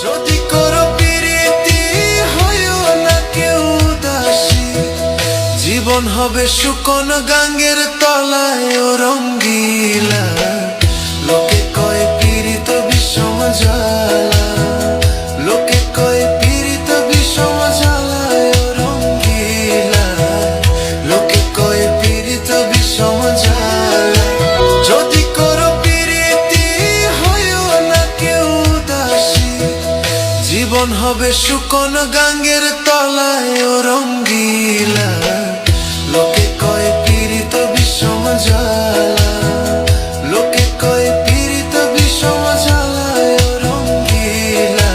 যদি করো প্রীতি হইও না কেউ দাসী, জীবন হবে শুকন গাঙ্গের তলায় ও রঙ্গিলা। লোকে কয় পীড়িত বিষম জ্বালা, লোকে কয় পীড়িত বিষম জ্বালায় ও রঙ্গিলা, লোকে কয় পীড়িত বিষম জ্বালা। যদি করো প্রীতি হইও না কেউ দাসী, জীবন হবে শুকন গাঙ্গের তলায় ও রঙ্গিলা। লোকে কয় পীড়িত বিষম জ্বালা, লোকে কয় পীড়িত বিষম জ্বালায় ও রঙ্গিলা,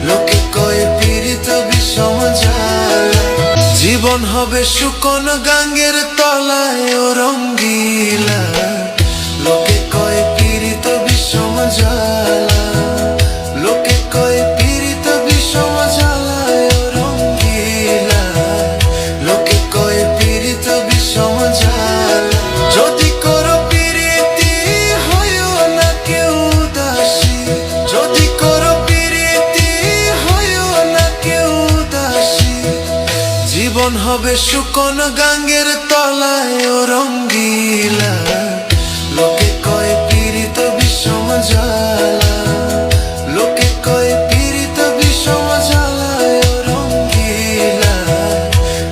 লোকে কয় পীড়িত বিষম জ্বালা। জীবন হবে শুকন গাঙ্গের তলায় ও রঙ্গিলা, লোকে কয় পীড়িত বিষম জ্বালা, লোকে কয় পীড়িত বিষম জ্বালায় ও রঙ্গিলা, লোকে কয় পীড়িত বিষম জ্বালা। যদি করো প্রীতি হইও না কেউ দাসী, যদি করো প্রীতি হইও না কেউ দাসী, জীবন হবে শুকন গাঙ্গের তলায় ও রঙ্গিলা। লোকে কয় পীড়িত বিষম জ্বালা, লোকে কয় পীড়িত বিষম জ্বালায় ও রঙ্গিলা,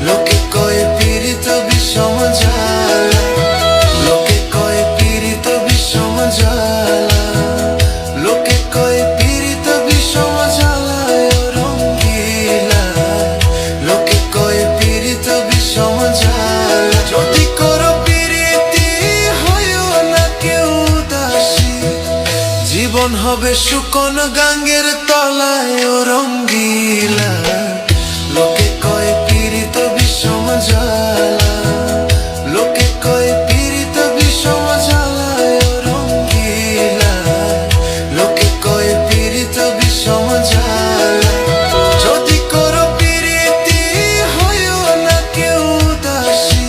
লোকে কয় পীড়িত বিষম জ্বালা, লোকে কয় পীড়িত বিষম জ্বালা, লোকে কয় পীড়িত বিষম জ্বালায় ও রঙ্গিলা, লোকে কয় পীড়িত বিষম জ্বালা। যদি করো প্রীতি হইও না কেউ দাসী, জীবন হবে শুকন গাঙ্গের তলায় ও রঙ্গিলা। লোকে কয় পীড়িত বিষম জ্বালা, লোকে কয় পীড়িত বিষম জ্বালায় ও রঙ্গিলা, লোকে কয় পীড়িত বিষম জ্বালা। যদি করো প্রীতি হইও না কেউ দাসী,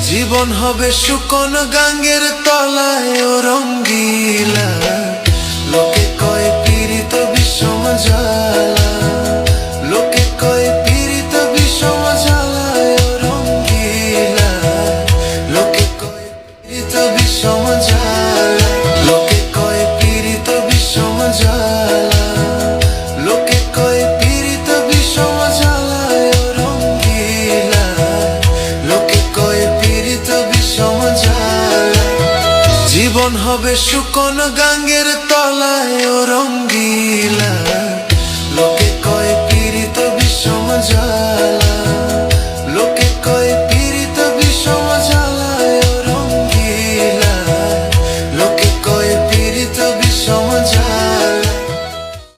জীবন হবে শুকন গাঙ্গের তলায় ও রঙ্গিলা। লোকে কয় পীড়িত বিষম জ্বালা, লোকে কয় পীড়িত বিষম জ্বালায় ও রঙ্গিলা, লোকে কয় পীড়িত বিষম জ্বালা, লোকে কয় পীড়িত বিষম জ্বালা।